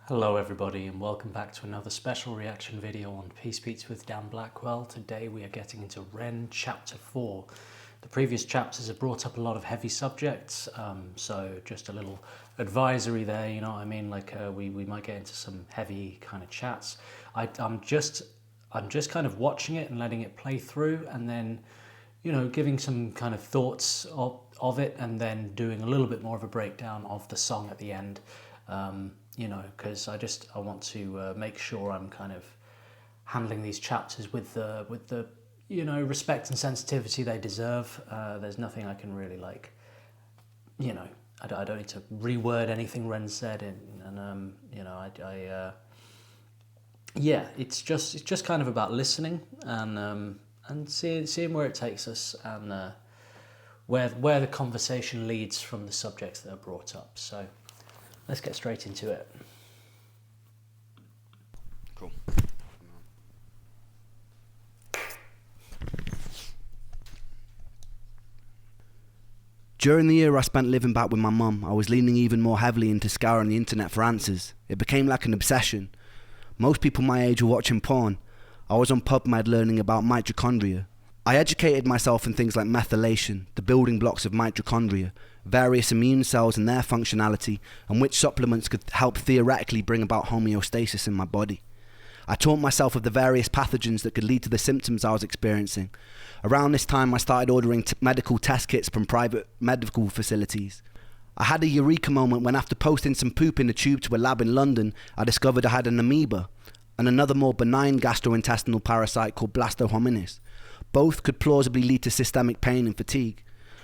Hello everybody and welcome back to another special reaction video on Peace Beats with Dan Blackwell. Today we are getting into Ren Chapter 4. The previous chapters have brought up a lot of heavy subjects, so just a little advisory there, you know what I mean? Like we might get into some heavy kind of chats. I'm just kind of watching it and letting it play through, and then, you know, giving some kind of thoughts of it, and then doing a little bit more of a breakdown of the song at the end. You know, because I want to make sure I'm kind of handling these chapters with the you know, respect and sensitivity they deserve. There's nothing I can really, like, you know, I don't need to reword anything Ren said, and you know, yeah, it's just kind of about listening and seeing where it takes us, and where the conversation leads from the subjects that are brought up. So let's get straight into it. Cool. During the year I spent living back with my mum, I was leaning even more heavily into scouring the internet for answers. It became like an obsession. Most people my age were watching porn. I was on PubMed learning about mitochondria. I educated myself in things like methylation, the building blocks of mitochondria, various immune cells and their functionality, and which supplements could help theoretically bring about homeostasis in my body. I taught myself of the various pathogens that could lead to the symptoms I was experiencing. Around this time I started ordering medical test kits from private medical facilities. I had a eureka moment when, after posting some poop in a tube to a lab in London, I discovered I had an amoeba and another more benign gastrointestinal parasite called blastohominis. Both could plausibly lead to systemic pain and fatigue.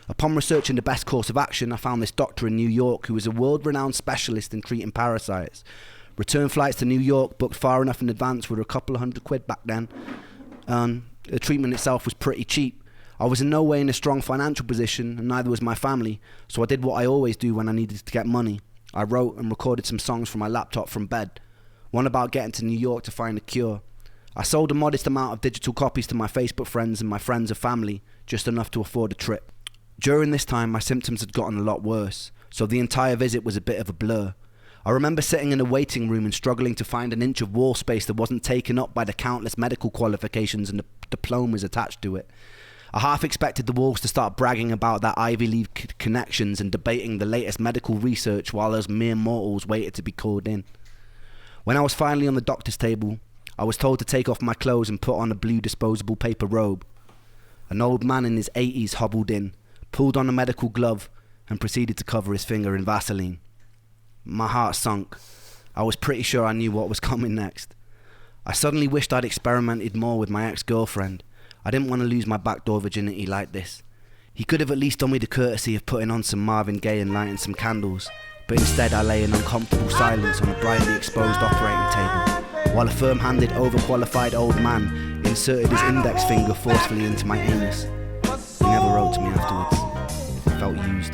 Upon researching the best course of action, I found this doctor in New York who was a world-renowned specialist in treating parasites. Return flights to New York, booked far enough in advance, were a couple of £100 back then. The treatment itself was pretty cheap. I was in no way in a strong financial position, and neither was my family, so I did what I always do when I needed to get money. I wrote and recorded some songs from my laptop from bed. One about getting to New York to find a cure. I sold a modest amount of digital copies to my Facebook friends and my friends and family, just enough to afford a trip. During this time, my symptoms had gotten a lot worse, so the entire visit was a bit of a blur. I remember sitting in a waiting room and struggling to find an inch of wall space that wasn't taken up by the countless medical qualifications and the diplomas attached to it. I half expected the walls to start bragging about their Ivy League connections and debating the latest medical research while us mere mortals waited to be called in. When I was finally on the doctor's table, I was told to take off my clothes and put on a blue disposable paper robe. An old man in his 80s hobbled in, pulled on a medical glove, and proceeded to cover his finger in Vaseline. My heart sunk. I was pretty sure I knew what was coming next. I suddenly wished I'd experimented more with my ex-girlfriend. I didn't want to lose my backdoor virginity like this. He could have at least done me the courtesy of putting on some Marvin Gaye and lighting some candles, but instead I lay in uncomfortable silence on a brightly exposed operating table, while a firm-handed, overqualified old man inserted his index finger forcefully into my anus. He never wrote to me afterwards. I felt used.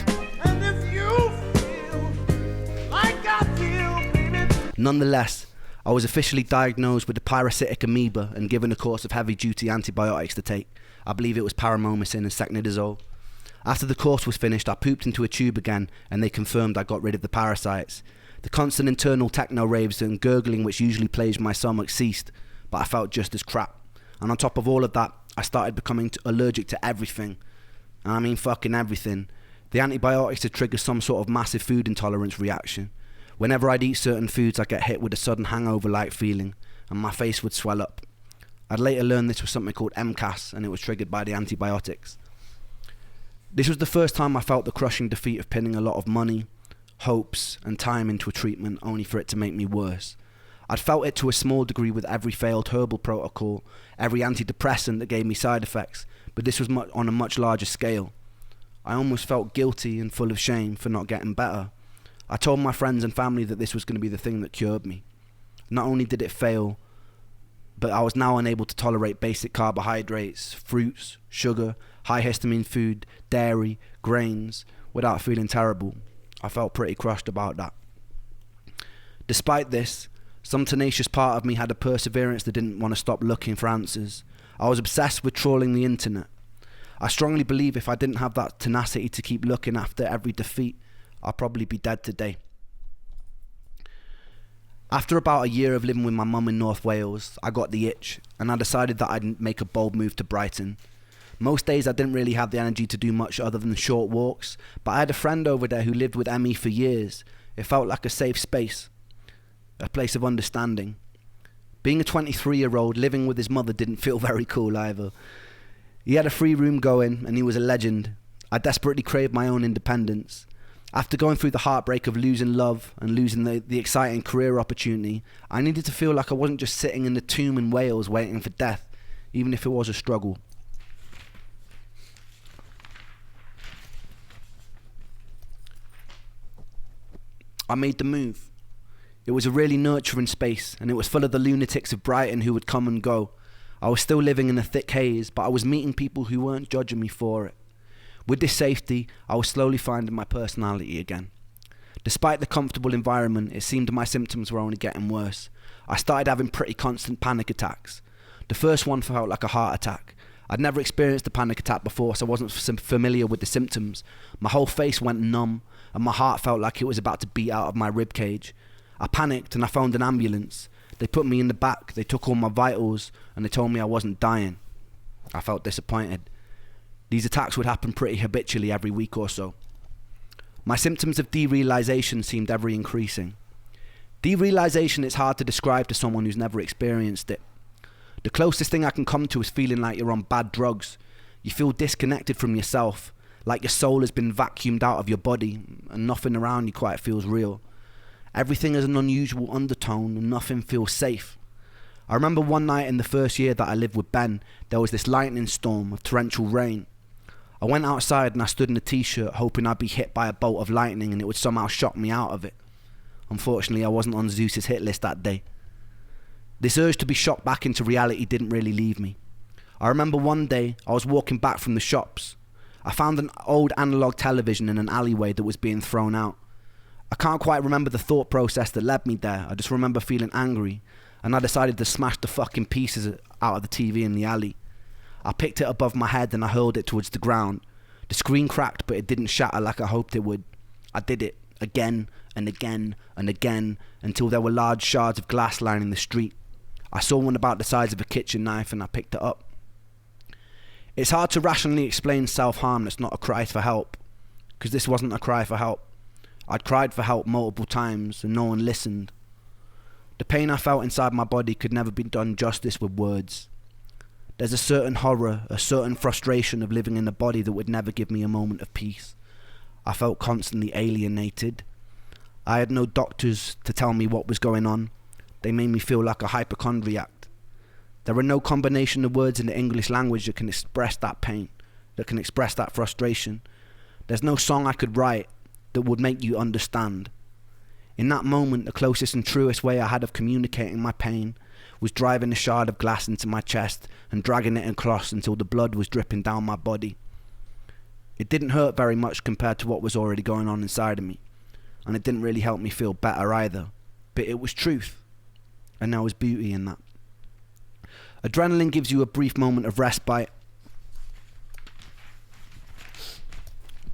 Nonetheless, I was officially diagnosed with a parasitic amoeba and given a course of heavy-duty antibiotics to take. I believe it was paramomycin and secnidazole. After the course was finished, I pooped into a tube again, and they confirmed I got rid of the parasites. The constant internal techno raves and gurgling which usually plagued my stomach ceased, but I felt just as crap. And on top of all of that, I started becoming allergic to everything. And I mean fucking everything. The antibiotics had triggered some sort of massive food intolerance reaction. Whenever I'd eat certain foods, I'd get hit with a sudden hangover-like feeling, and my face would swell up. I'd later learned this was something called MCAS, and it was triggered by the antibiotics. This was the first time I felt the crushing defeat of pinning a lot of money, hopes, and time into a treatment only for it to make me worse. I'd felt it to a small degree with every failed herbal protocol, every antidepressant that gave me side effects, but this was on a much larger scale. I almost felt guilty and full of shame for not getting better. I told my friends and family that this was going to be the thing that cured me. Not only did it fail, but I was now unable to tolerate basic carbohydrates, fruits, sugar, high histamine food, dairy, grains, without feeling terrible. I felt pretty crushed about that. Despite this, some tenacious part of me had a perseverance that didn't want to stop looking for answers. I was obsessed with trawling the internet. I strongly believe if I didn't have that tenacity to keep looking after every defeat, I'll probably be dead today. After about a year of living with my mum in North Wales, I got the itch, and I decided that I'd make a bold move to Brighton. Most days I didn't really have the energy to do much other than short walks, but I had a friend over there who lived with Emmy for years. It felt like a safe space, a place of understanding. Being a 23-year-old living with his mother didn't feel very cool either. He had a free room going, and he was a legend. I desperately craved my own independence. After going through the heartbreak of losing love and losing the exciting career opportunity, I needed to feel like I wasn't just sitting in the tomb in Wales waiting for death, even if it was a struggle. I made the move. It was a really nurturing space, and it was full of the lunatics of Brighton who would come and go. I was still living in a thick haze, but I was meeting people who weren't judging me for it. With this safety, I was slowly finding my personality again. Despite the comfortable environment, it seemed my symptoms were only getting worse. I started having pretty constant panic attacks. The first one felt like a heart attack. I'd never experienced a panic attack before, so I wasn't familiar with the symptoms. My whole face went numb, and my heart felt like it was about to beat out of my ribcage. I panicked and I phoned an ambulance. They put me in the back, they took all my vitals, and they told me I wasn't dying. I felt disappointed. These attacks would happen pretty habitually every week or so. My symptoms of derealization seemed ever increasing. Derealization is hard to describe to someone who's never experienced it. The closest thing I can come to is feeling like you're on bad drugs. You feel disconnected from yourself, like your soul has been vacuumed out of your body, and nothing around you quite feels real. Everything has an unusual undertone, and nothing feels safe. I remember one night in the first year that I lived with Ben, there was this lightning storm of torrential rain. I went outside and I stood in a t-shirt hoping I'd be hit by a bolt of lightning and it would somehow shock me out of it. Unfortunately, I wasn't on Zeus's hit list that day. This urge to be shocked back into reality didn't really leave me. I remember one day I was walking back from the shops. I found an old analog television in an alleyway that was being thrown out. I can't quite remember the thought process that led me there. I just remember feeling angry, and I decided to smash the fucking pieces out of the TV in the alley. I picked it above my head and I hurled it towards the ground. The screen cracked, but it didn't shatter like I hoped it would. I did it again and again and again until there were large shards of glass lining the street. I saw one about the size of a kitchen knife and I picked it up. It's hard to rationally explain self-harm that's not a cry for help, because this wasn't a cry for help. I'd cried for help multiple times and no one listened. The pain I felt inside my body could never be done justice with words. There's a certain horror, a certain frustration of living in a body that would never give me a moment of peace. I felt constantly alienated. I had no doctors to tell me what was going on. They made me feel like a hypochondriac. There are no combination of words in the English language that can express that pain, that can express that frustration. There's no song I could write that would make you understand. In that moment, the closest and truest way I had of communicating my pain was driving a shard of glass into my chest and dragging it across until the blood was dripping down my body. It didn't hurt very much compared to what was already going on inside of me, and it didn't really help me feel better either, but it was truth, and there was beauty in that. Adrenaline gives you a brief moment of respite,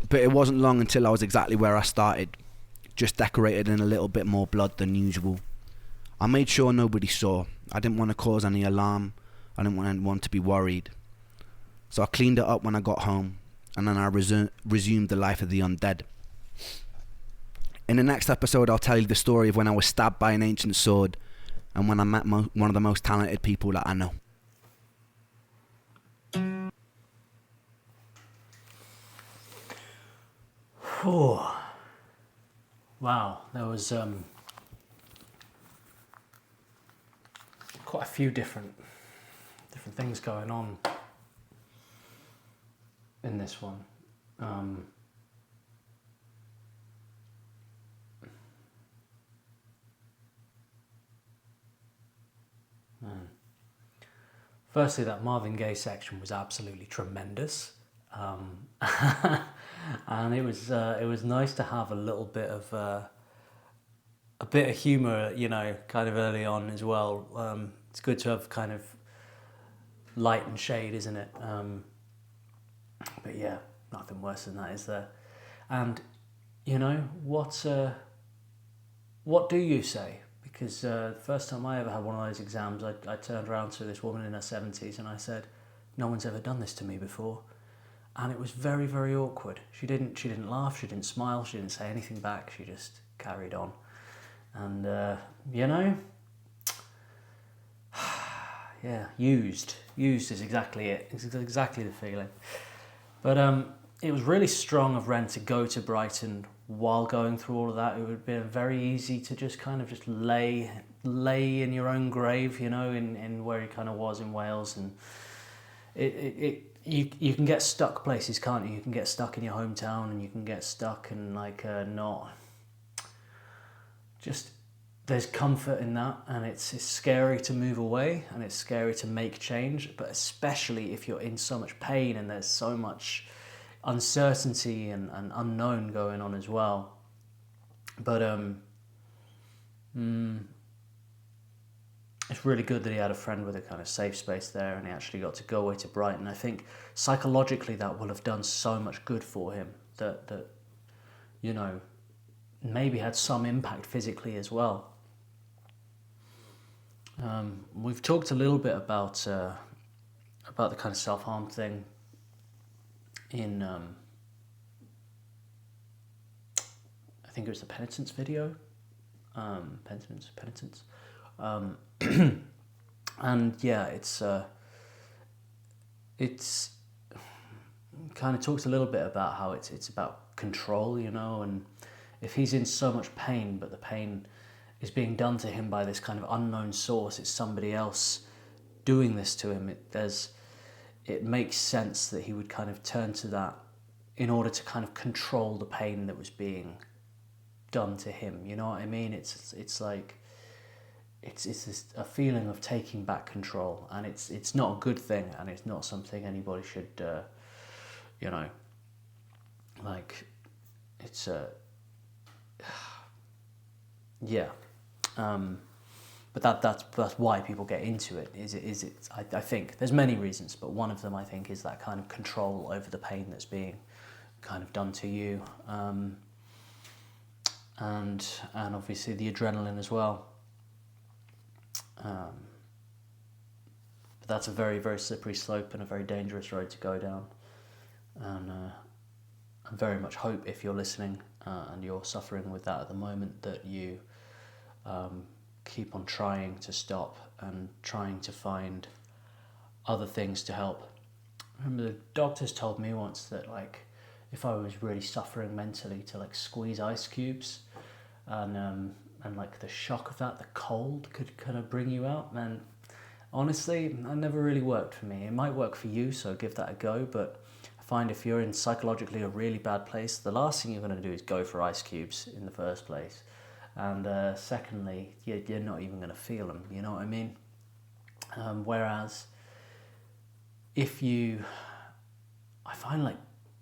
but it wasn't long until I was exactly where I started, just decorated in a little bit more blood than usual. I made sure nobody saw. I didn't want to cause any alarm. I didn't want anyone to be worried. So I cleaned it up when I got home, and then I resumed the life of the undead. In the next episode, I'll tell you the story of when I was stabbed by an ancient sword, and when I met one of the most talented people that I know. Oh, wow, there was quite a few different things going on in this one. Firstly, that Marvin Gaye section was absolutely tremendous, and it was nice to have a little bit of humour, you know, kind of early on as well. It's good to have kind of light and shade, isn't it? But yeah, nothing worse than that, is there? And you know what do you say? because the first time I ever had one of those exams, I turned around to this woman in her 70s and I said, "No one's ever done this to me before," and it was very, very awkward. She didn't laugh, she didn't smile, she didn't say anything back. She just carried on, and you know, yeah, used is exactly it. It's exactly the feeling. But it was really strong of Ren to go to Brighton while going through all of that. It would have been very easy to just kind of just lay in your own grave, you know, in where he kind of was in Wales. And you can get stuck places, can't you? You can get stuck in your hometown, and you can get stuck and like not just. There's comfort in that, and it's scary to move away, and it's scary to make change, but especially if you're in so much pain and there's so much uncertainty and unknown going on as well. But it's really good that he had a friend with a kind of safe space there, and he actually got to go away to Brighton. I think psychologically that will have done so much good for him, that you know, maybe had some impact physically as well. We've talked a little bit about the kind of self-harm thing in I think it was the penitence video, penitence, and yeah, it's kind of talks a little bit about how it's about control, you know, and if he's in so much pain, but the pain is being done to him by this kind of unknown source, it's somebody else doing this to him, it makes sense that he would kind of turn to that in order to kind of control the pain that was being done to him, you know what I mean? It's like it's a feeling of taking back control, and it's not a good thing, and it's not something anybody should you know, like, it's yeah, but that's why people get into it. I think there's many reasons, but one of them I think is that kind of control over the pain that's being kind of done to you, and obviously the adrenaline as well. But that's a very, very slippery slope and a very dangerous road to go down. And I very much hope, if you're listening and you're suffering with that at the moment, that you keep on trying to stop and trying to find other things to help. I remember the doctors told me once that, like, if I was really suffering mentally, to like squeeze ice cubes, and like the shock of that, the cold could kind of bring you out. And honestly, that never really worked for me. It might work for you, so give that a go, but I find if you're in psychologically a really bad place, the last thing you're going to do is go for ice cubes in the first place. And secondly, you're not even going to feel them, you know what I mean? Whereas if I find like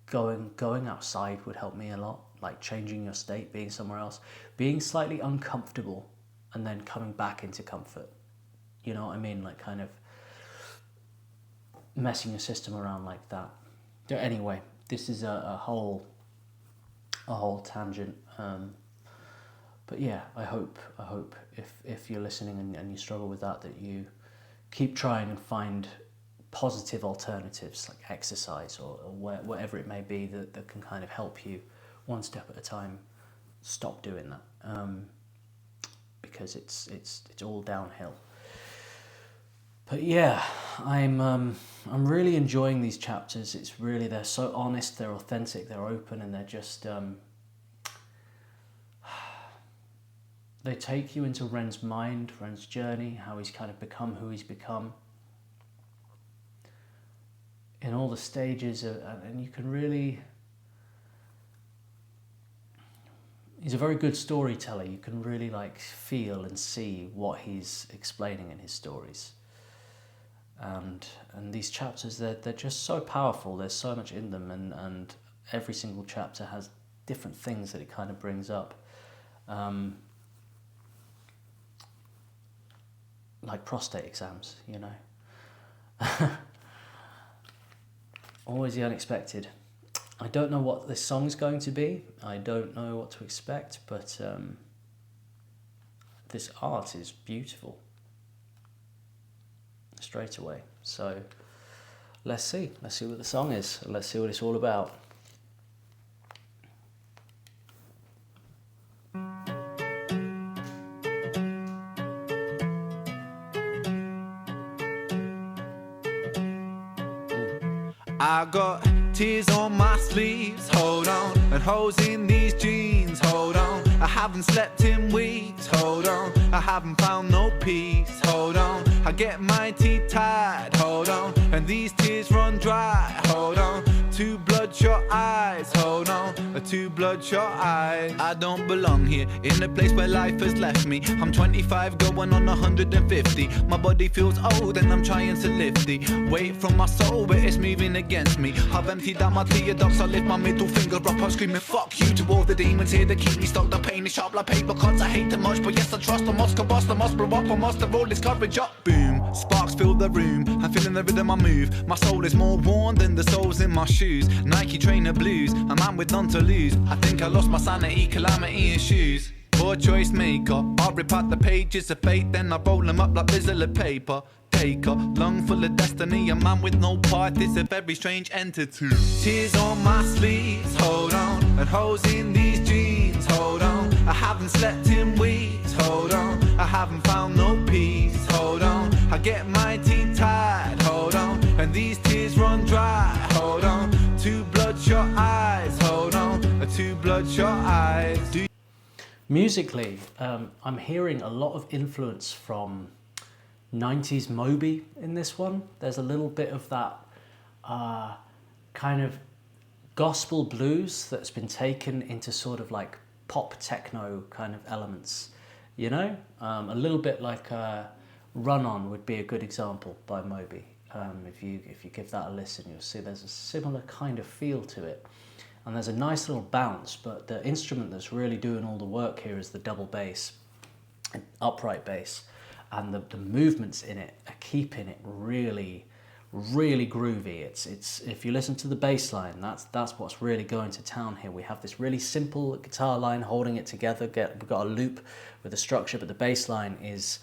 going outside would help me a lot, like changing your state, being somewhere else, being slightly uncomfortable and then coming back into comfort, you know what I mean? Like kind of messing your system around like that. Anyway, this is a whole tangent. But yeah, I hope if you're listening and you struggle with that you keep trying and find positive alternatives like exercise or whatever it may be that can kind of help you one step at a time. Stop doing that, because it's all downhill. But yeah, I'm really enjoying these chapters. They're so honest, they're authentic, they're open, and they're just they take you into Ren's mind, Ren's journey, how he's kind of become who he's become, in all the stages, and you can really... He's a very good storyteller. You can really like feel and see what he's explaining in his stories. And these chapters, they're just so powerful. There's so much in them, and every single chapter has different things that it kind of brings up. Like prostate exams, you know. Always the unexpected. I don't know what this song's going to be. I don't know what to expect, but this art is beautiful straight away. So let's see what the song is. Let's see what it's all about. I got tears on my sleeves, hold on, and holes in these jeans, hold on. I haven't slept in weeks, hold on. I haven't found no peace, hold on. I get my teeth tied, hold on, and these tears run dry, hold on. Two bloodshot eyes, hold on, two bloodshot eyes. I don't belong here, in a place where life has left me. I'm 25 going on 150. My body feels old and I'm trying to lift the weight from my soul, but it's moving against me. I've emptied out my theodox, I lift my middle finger up, I'm screaming fuck you to all the demons here that keep me stuck. The pain is sharp like paper cuts, I hate too much, but yes I trust. I must combust, I must blow up, I must have all this courage up. Boom, sparks fill the room, I'm feeling the rhythm I move. My soul is more worn than the soles in my shoes. Nike trainer blues, a man with none to lose. I think I lost my sanity, calamity in shoes. Poor choice maker, I rip out the pages of fate, then I roll them up like bizzle of paper. Taker, lung full of destiny, a man with no part is a very strange entity. Tears on my sleeves, hold on, and holes in these jeans, hold on. I haven't slept in weeks, hold on. I haven't found no peace, hold on. I get my teeth tied, hold on, and these tears run dry, hold on. Two bloodshot eyes, hold on, two bloodshot eyes. Musically, I'm hearing a lot of influence from 90s Moby in this one. There's a little bit of that kind of gospel blues that's been taken into sort of like pop techno kind of elements, you know? A little bit like Run On would be a good example by Moby. If you give that a listen, you'll see there's a similar kind of feel to it. And there's a nice little bounce, but the instrument that's really doing all the work here is the double bass, an upright bass. And the movements in it are keeping it really, really groovy. It's if you listen to the bass line, that's what's really going to town here. We have this really simple guitar line holding it together. We've got a loop with a structure, but the bass line is,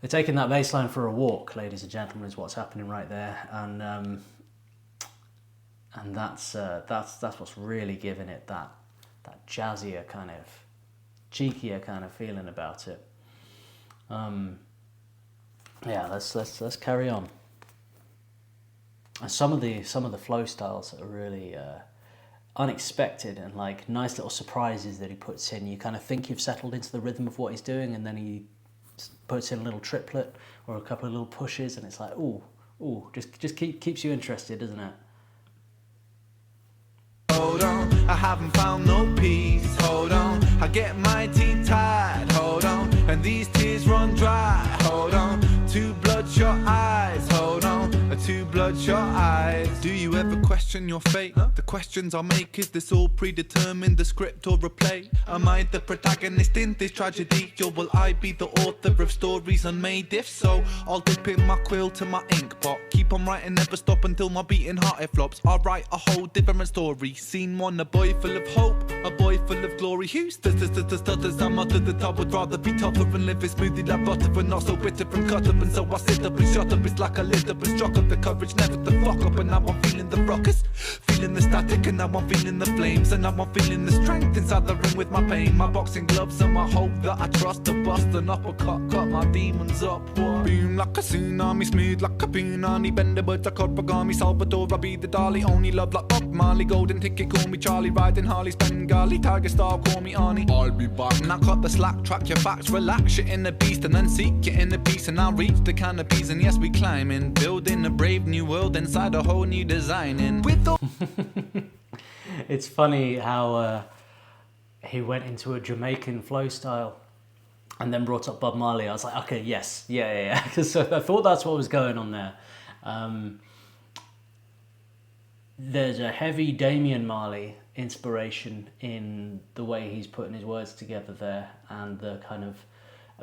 they're taking that bass line for a walk, ladies and gentlemen, is what's happening right there. And that's what's really giving it that jazzier kind of, cheekier kind of feeling about it. Yeah, let's carry on. And some of the flow styles are really unexpected and like nice little surprises that he puts in. You kind of think you've settled into the rhythm of what he's doing, and then he puts in a little triplet or a couple of little pushes, and it's like ooh, just keeps you interested, doesn't it? Hold on, I haven't found no peace, hold on. I get my teeth tied, hold on, and these tears run dry, hold on. Two bloodshot eyes, hold on, two bloodshot eyes. Do you ever question your fate? The questions I make, is this all predetermined, the script or a play? Am I the protagonist in this tragedy, or will I be the author of stories unmade? If so, I'll dip in my quill to my ink pot, keep on writing, never stop until my beating heart it flops. I'll write a whole different story. Scene one, a boy full of hope, a boy full of glory. Who stutters, I'm under the top, would rather be tougher and live it smoothly like butter, and not so bitter and cut up. And so I sit up and shut up, it's like I lit up and struck up the courage never to fuck up. And now I'm feeling the ruckus, feeling the static, and now I'm feeling the flames, and now I'm feeling the strength inside the ring with my pain. My boxing gloves and my hope that I trust to bust an uppercut, cut my demons up. Boom like a tsunami, smooth like a punani, bend the words like origami, Salvador, I be the Dali, only love like Bob Marley, golden ticket, call me Charlie, riding Harley's Bengali, tiger star, call me Arnie. I'll be back. Now cut the slack, track your facts, relax, shit in the beast, and then seek your inner peace, and I'll reach the canopies, and yes we climbing, building a brave new world inside a whole new designing. With all It's funny how he went into a Jamaican flow style and then brought up Bob Marley. I was like, okay, yes, yeah. So I thought that's what was going on there. There's a heavy Damian Marley inspiration in the way he's putting his words together there, and the kind of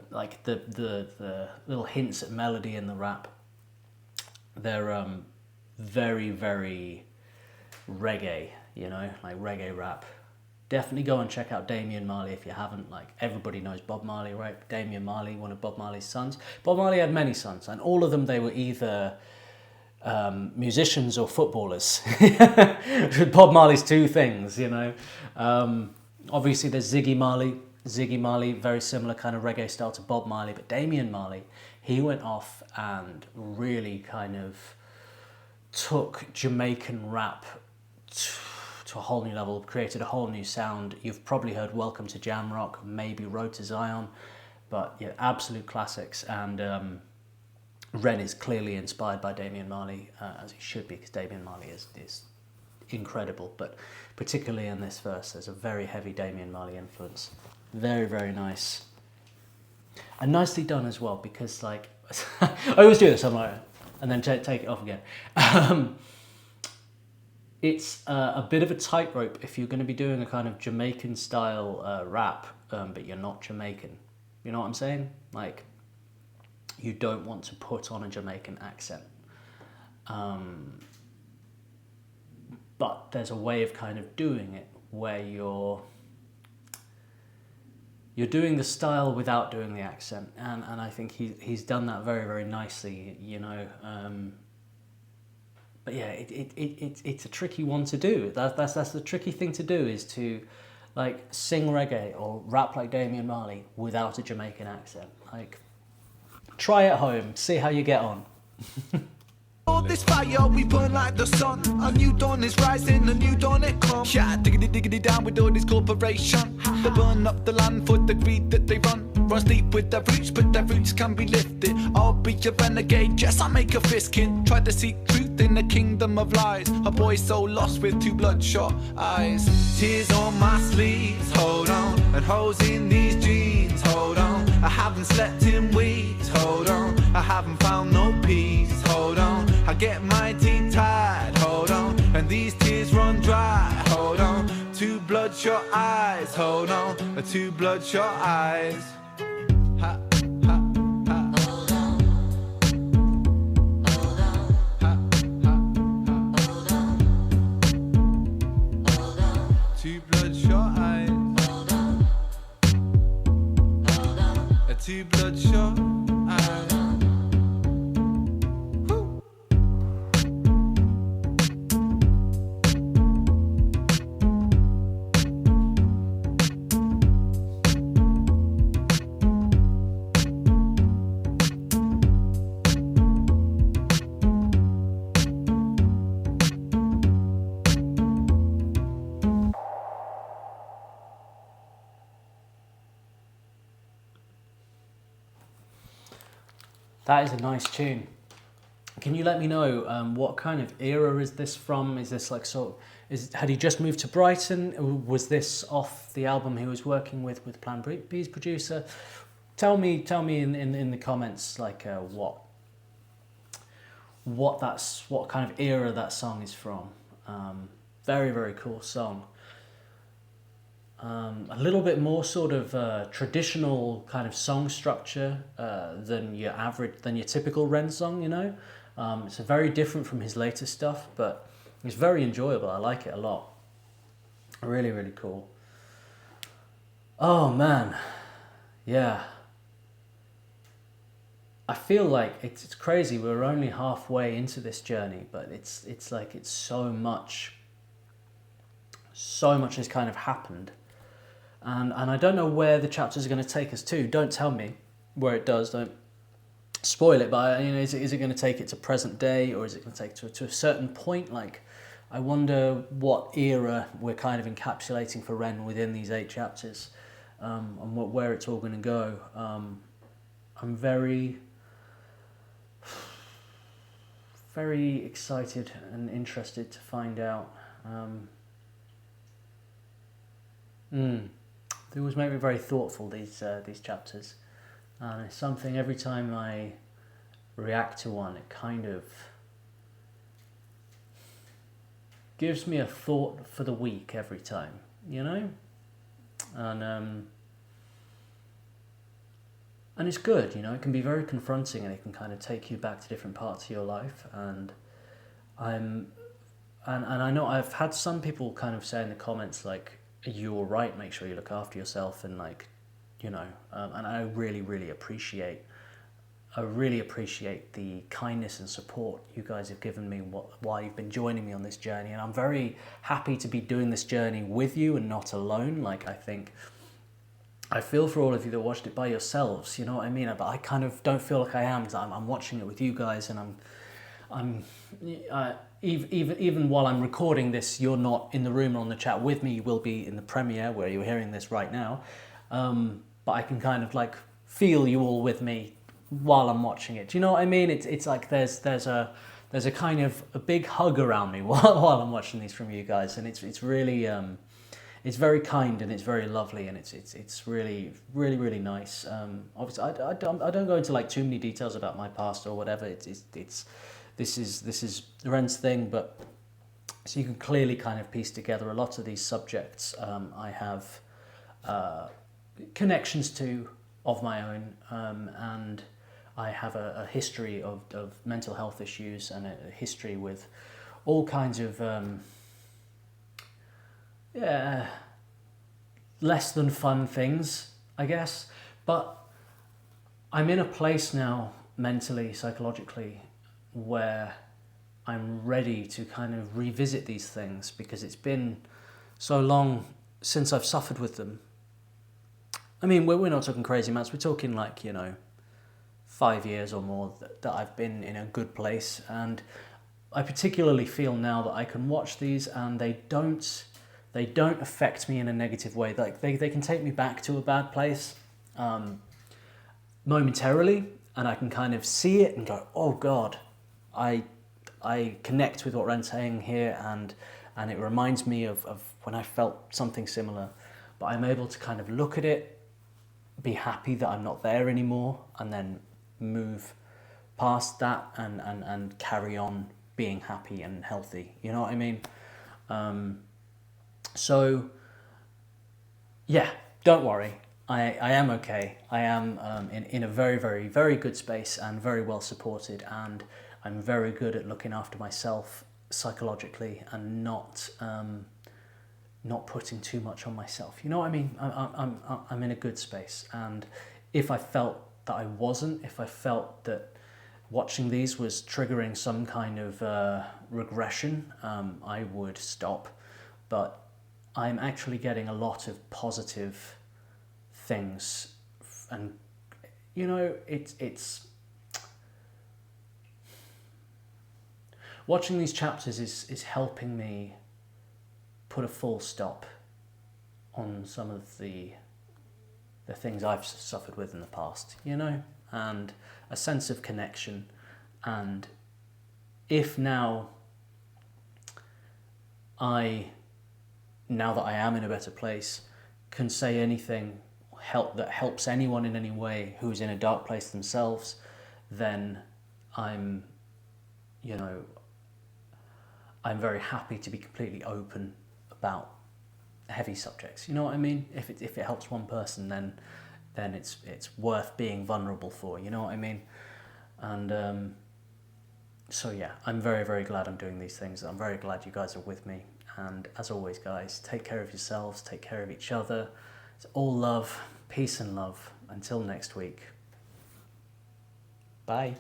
like the little hints at melody in the rap. They're very, very reggae, you know, like reggae rap. definitely go and check out Damian Marley if you haven't. Like, everybody knows Bob Marley, right? Damian Marley, one of Bob Marley's sons. Bob Marley had many sons, and all of them, they were either musicians or footballers. Bob Marley's two things, you know. Obviously there's Ziggy Marley. Ziggy Marley, very similar kind of reggae style to Bob Marley, but Damian Marley, he went off and really kind of took Jamaican rap to a whole new level, created a whole new sound. You've probably heard Welcome to Jamrock, maybe Road to Zion, but yeah, absolute classics. And Ren is clearly inspired by Damian Marley, as he should be, because Damian Marley is incredible, but particularly in this verse, there's a very heavy Damian Marley influence. Very, very nice. And nicely done as well, because like, I always do this, I'm like, and then take it off again. It's a bit of a tightrope if you're going to be doing a kind of Jamaican style rap, but you're not Jamaican. You know what I'm saying? Like, you don't want to put on a Jamaican accent. But there's a way of kind of doing it where you're doing the style without doing the accent, and I think he's done that very, very nicely, you know. But yeah, it's a tricky one to do. That's the tricky thing to do, is to like sing reggae or rap like Damian Marley without a Jamaican accent. Like, try at home, see how you get on. All this fire, we burn like the sun. A new dawn is rising, a new dawn it comes. Yeah, diggity diggity down with all this corporation. They burn up the land for the greed that they run. Run deep with their roots, but their roots can be lifted. I'll be a renegade, yes, I make a fist kin. Try to seek truth in the kingdom of lies. A boy so lost with two bloodshot eyes. Tears on my sleeves, hold on. And holes in these jeans, hold on. I haven't slept in weeks, hold on. I haven't found no peace, hold on. I get my teeth tied, hold on. And these tears run dry, hold on. Two bloodshot eyes, hold on. Two bloodshot eyes. Ha, ha, ha. Hold on. Hold on. Ha, ha, ha. Hold on. Hold on. Two bloodshot eyes. Hold on. Hold on. Two bloodshot eyes. That is a nice tune. Can you let me know what kind of era is this from? Is this like had he just moved to Brighton? Was this off the album he was working with Plan B's producer? Tell me in the comments like what kind of era that song is from. Very, very cool song. A little bit more sort of traditional kind of song structure than your typical Ren song, you know. It's very different from his later stuff, but it's very enjoyable. I like it a lot. Really, really cool. Oh man, yeah. I feel like it's crazy. We're only halfway into this journey, but it's like it's so much has kind of happened. And I don't know where the chapters are going to take us to. Don't tell me where it does. Don't spoil it. But you know, is it going to take it to present day, or is it going to take it to a certain point? Like, I wonder what era we're kind of encapsulating for Ren within these 8 chapters, and where it's all going to go. I'm very, very excited and interested to find out. They always make me very thoughtful, these chapters, and it's something every time I react to one, it kind of gives me a thought for the week every time, you know, and it's good, you know. It can be very confronting, and it can kind of take you back to different parts of your life, and I know I've had some people kind of say in the comments like, you're right, make sure you look after yourself, and like, you know, and I really appreciate the kindness and support you guys have given me while you've been joining me on this journey. And I'm very happy to be doing this journey with you and not alone. Like, I feel for all of you that watched it by yourselves, you know what I mean? But I kind of don't feel like I am, because I'm watching it with you guys, and even while I'm recording this, you're not in the room or on the chat with me. You will be in the premiere where you're hearing this right now. But I can kind of like feel you all with me while I'm watching it. Do you know what I mean? It's like there's a kind of a big hug around me while I'm watching these from you guys, and it's really it's very kind, and it's very lovely, and it's really nice. Obviously, I don't go into like too many details about my past or whatever. This is Ren's thing, but so you can clearly kind of piece together a lot of these subjects. I have connections to of my own, and I have a history of mental health issues, and a history with all kinds of less than fun things, I guess. But I'm in a place now, mentally, psychologically, where I'm ready to kind of revisit these things, because it's been so long since I've suffered with them. I mean, we're not talking crazy amounts. We're talking like, you know, 5 years or more that I've been in a good place. And I particularly feel now that I can watch these and they don't affect me in a negative way. Like they can take me back to a bad place momentarily, and I can kind of see it and go, oh God, I connect with what Ren's saying here, and it reminds me of when I felt something similar. But I'm able to kind of look at it, be happy that I'm not there anymore, and then move past that and carry on being happy and healthy. You know what I mean? So yeah, don't worry. I am okay. I am in a very good space, and very well supported, and I'm very good at looking after myself psychologically, and not putting too much on myself. You know what I mean? I'm in a good space, and if I felt that I wasn't, if I felt that watching these was triggering some kind of regression, I would stop. But I'm actually getting a lot of positive things, and you know, it's watching these chapters is helping me put a full stop on some of the things I've suffered with in the past, you know, and a sense of connection. And if now that I am in a better place, can say anything that helps anyone in any way who's in a dark place themselves, then I'm very happy to be completely open about heavy subjects. You know what I mean? If it helps one person, then it's worth being vulnerable for. You know what I mean? And so yeah, I'm very glad I'm doing these things. I'm very glad you guys are with me. And as always, guys, take care of yourselves, take care of each other. It's all love, peace and love. Until next week. Bye.